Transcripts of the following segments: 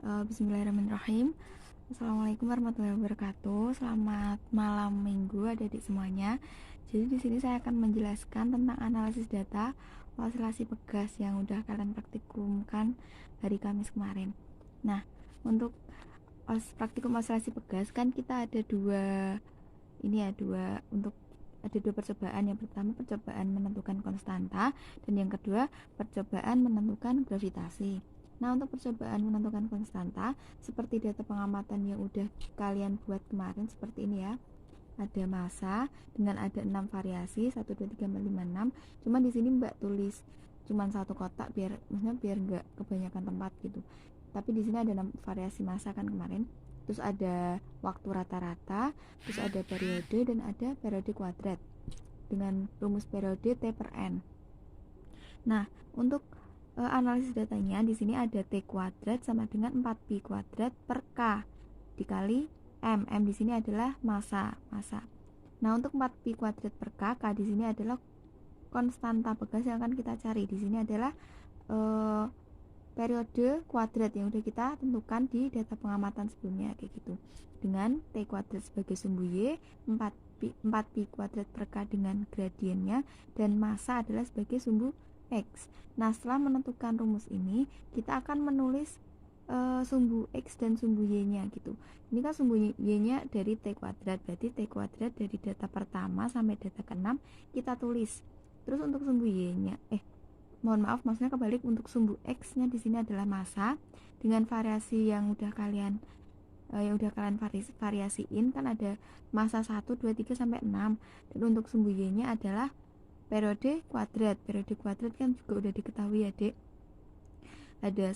Bismillahirrahmanirrahim. Assalamualaikum warahmatullahi wabarakatuh. Selamat malam minggu adik-adik semuanya. Jadi di sini saya akan menjelaskan tentang analisis data oscilasi pegas yang udah kalian praktikumkan hari Kamis kemarin. Nah, untuk praktikum oscilasi pegas kan kita ada ada dua percobaan. Yang pertama percobaan menentukan konstanta dan yang kedua percobaan menentukan gravitasi. Nah, untuk percobaan menentukan konstanta seperti data pengamatan yang udah kalian buat kemarin seperti ini ya. Ada massa dengan ada 6 variasi 1 2 3 4 5 6. Cuman di sini Mbak tulis cuman satu kotak biar enggak kebanyakan tempat gitu. Tapi di sini ada 6 variasi massa kan kemarin. Terus ada waktu rata-rata, terus ada periode dan ada periode kuadrat dengan rumus periode T per N. Nah, untuk analisis datanya di sini ada T kuadrat sama dengan 4pi kuadrat per K dikali M. M di sini adalah massa. Nah, untuk 4pi kuadrat per K, K di sini adalah konstanta pegas yang akan kita cari. Di sini adalah periode kuadrat yang udah kita tentukan di data pengamatan sebelumnya kayak gitu. Dengan T kuadrat sebagai sumbu Y, 4pi kuadrat per K dengan gradiennya, dan massa adalah sebagai sumbu X. Nah, setelah menentukan rumus ini, kita akan menulis sumbu X dan sumbu Y-nya gitu. Ini kan sumbu Y-nya dari T kuadrat, berarti T kuadrat dari data pertama sampai data ke-6 kita tulis. Terus untuk sumbu Y-nya, maksudnya kebalik, untuk sumbu X-nya di sini adalah massa dengan variasi yang udah kalian variasiin kan ada massa 1, 2, 3 sampai 6. Dan untuk sumbu Y-nya adalah periode kuadrat. Periode kuadrat kan juga udah diketahui ya, Dek. Ada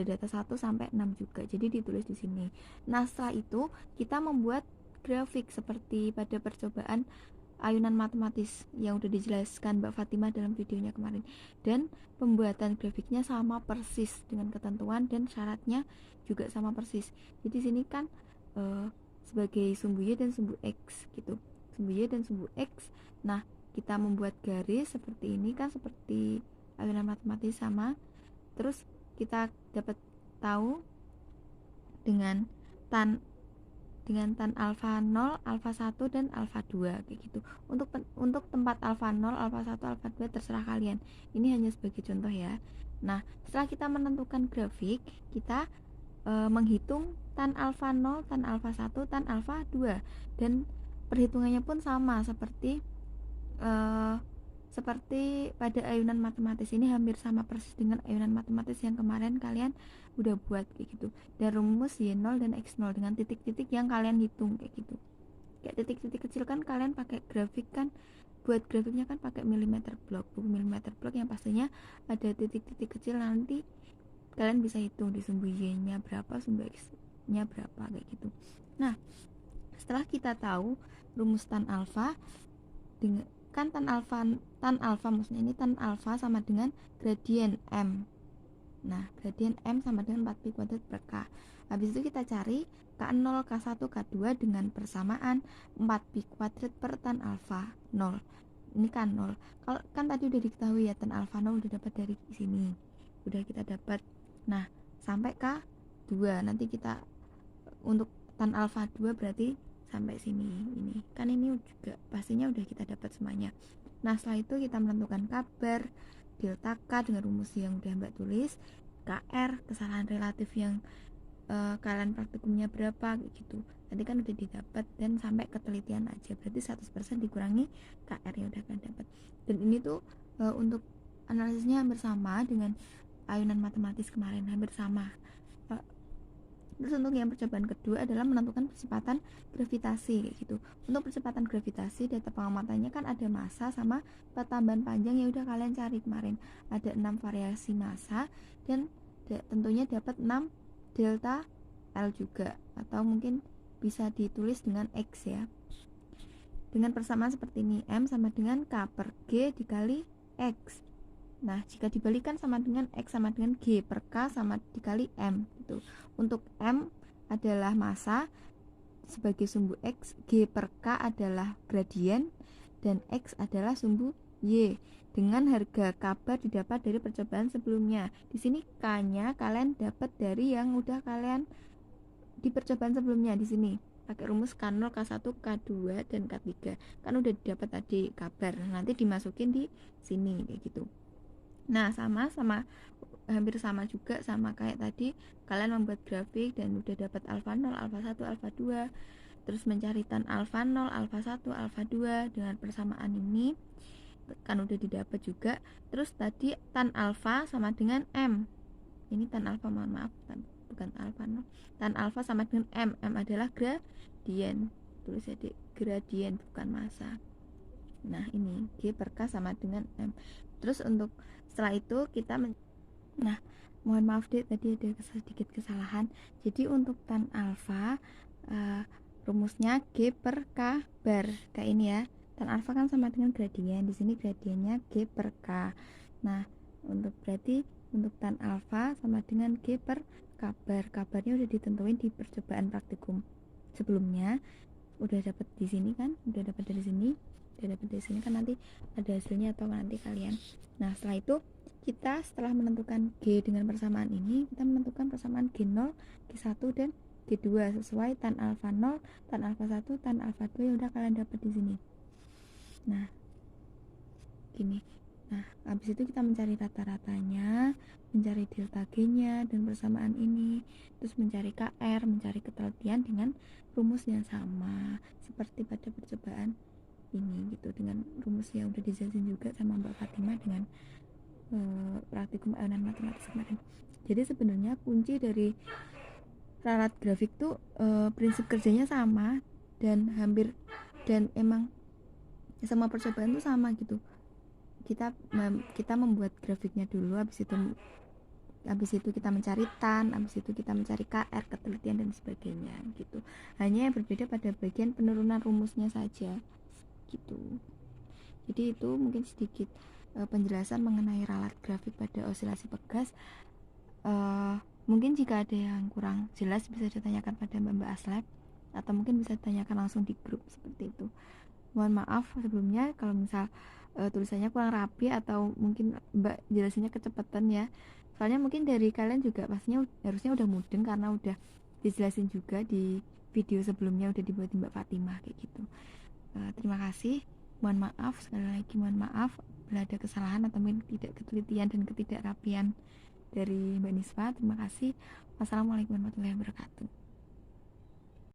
data 1 sampai 6 juga. Jadi ditulis di sini. Nah, setelah itu kita membuat grafik seperti pada percobaan ayunan matematis yang udah dijelaskan Mbak Fatimah dalam videonya kemarin. Dan pembuatan grafiknya sama persis dengan ketentuan dan syaratnya juga sama persis. Jadi sini kan sebagai sumbu Y dan sumbu X gitu. Sumbu Y dan sumbu X. Nah, kita membuat garis seperti ini kan, seperti ayunan matematis sama. Terus kita dapat tahu dengan tan alfa 0, alfa 1 dan alfa 2 kayak gitu. Untuk tempat alfa 0, alfa 1, alfa 2 terserah kalian. Ini hanya sebagai contoh ya. Nah, setelah kita menentukan grafik, kita menghitung tan alfa 0, tan alfa 1, tan alfa 2, dan perhitungannya pun sama seperti pada ayunan matematis. Ini hampir sama persis dengan ayunan matematis yang kemarin kalian udah buat kayak gitu. Dan rumus Y0 dan X0 dengan titik-titik yang kalian hitung kayak gitu. Kayak titik-titik kecil kan kalian pakai grafik kan, buat grafiknya kan pakai milimeter block, buku milimeter block yang pastinya ada titik-titik kecil. Nanti kalian bisa hitung di sumbu Y-nya berapa, sumbu X-nya berapa kayak gitu. Nah, setelah kita tahu rumus tan alfa dengan kan tan alfa maksudnya ini tan alfa sama dengan gradien M. Nah, gradien M sama dengan 4pi kuadrat per K. Habis itu kita cari K0, K1, K2 dengan persamaan 4pi kuadrat per tan alfa 0. Ini kan 0. Kalau kan tadi udah diketahui ya, tan alfa 0 udah dapat dari sini. Udah kita dapat. Nah, sampai K2 nanti kita untuk tan alfa 2 berarti sampai sini. Ini kan ini juga pastinya udah kita dapat semuanya. Nah, setelah itu kita menentukan kabar delta K dengan rumus yang udah Mbak tulis, KR kesalahan relatif yang kalian praktikumnya berapa gitu. Tadi kan udah didapat, dan sampai ketelitian aja berarti 100% dikurangi KR yang udah kalian dapat. Dan ini tuh untuk analisisnya hampir sama dengan ayunan matematis kemarin, hampir sama. Terus untuk yang percobaan kedua adalah menentukan percepatan gravitasi kayak gitu. Untuk percepatan gravitasi, data pengamatannya kan ada massa sama pertambahan panjang yang udah kalian cari kemarin. Ada 6 variasi massa dan tentunya dapat 6 delta L juga, atau mungkin bisa ditulis dengan X ya. Dengan persamaan seperti ini, M sama dengan K per G dikali X. Nah, jika dibalikan sama dengan X sama dengan G per K sama dikali M gitu. Untuk M adalah massa sebagai sumbu X, G per K adalah gradien, dan X adalah sumbu Y dengan harga kabar didapat dari percobaan sebelumnya. Di sini K-nya kalian dapat dari yang udah kalian di percobaan sebelumnya. Di sini pakai rumus K0, K1, K2 dan K3. Kan udah dapat tadi kabar. Nanti dimasukin di sini kayak gitu. Nah, sama hampir sama juga sama kayak tadi, kalian membuat grafik dan udah dapat alfa 0, alfa 1, alfa 2, terus mencari tan alfa 0, alfa 1, alfa 2 dengan persamaan ini kan udah didapat juga. Terus tadi tan alfa sama dengan M, ini tan alfa, mohon maaf, bukan alfa 0, tan alfa sama dengan M adalah gradien, tulis jadi gradien bukan massa. Nah ini G per K sama dengan M. Terus untuk setelah itu kita nah mohon maaf deh tadi ada sedikit kesalahan. Jadi untuk tan alfa rumusnya G per K bar kayak ini ya. Tan alfa kan sama dengan gradien, di sini gradiennya G per K. Nah berarti untuk tan alfa sama dengan G per K bar. Kabarnya udah ditentuin di percobaan praktikum sebelumnya, udah dapat di sini kan, udah dapat dari sini kan, nanti ada hasilnya atau nanti kalian. Nah setelah itu kita setelah menentukan G dengan persamaan ini, kita menentukan persamaan G0, G1 dan G2 sesuai tan alfa 0, tan alfa 1, tan alfa 2 yang udah kalian dapat di sini. Nah gini. Nah habis itu kita mencari rata-ratanya, mencari delta G-nya dan persamaan ini, terus mencari KR, mencari ketelitian dengan rumus yang sama seperti pada percobaan ini gitu, dengan rumus yang udah dijelasin juga sama Mbak Fatima dengan praktikum ayunan matematis kemarin. Jadi sebenarnya kunci dari ralat grafik tuh prinsip kerjanya sama dan emang semua percobaan tuh sama gitu. Kita membuat grafiknya dulu, habis itu kita mencari tan, habis itu kita mencari KR, ketelitian dan sebagainya gitu. Hanya yang berbeda pada bagian penurunan rumusnya saja gitu. Jadi itu mungkin sedikit penjelasan mengenai ralat grafik pada osilasi pegas. Mungkin jika ada yang kurang jelas bisa ditanyakan pada Mbak Aslep, atau mungkin bisa ditanyakan langsung di grup seperti itu. Mohon maaf sebelumnya kalau misal tulisannya kurang rapi atau mungkin Mbak jelasinnya kecepatan ya. Soalnya mungkin dari kalian juga pastinya harusnya udah mudeng karena udah dijelasin juga di video sebelumnya, udah dibuat Mbak Fatimah kayak gitu. Terima kasih. Mohon maaf sekali lagi, mohon maaf bila ada kesalahan atau mungkin tidak ketelitian dan ketidakrapian dari Mbak Nisfa. Terima kasih. Wassalamualaikum warahmatullahi wabarakatuh.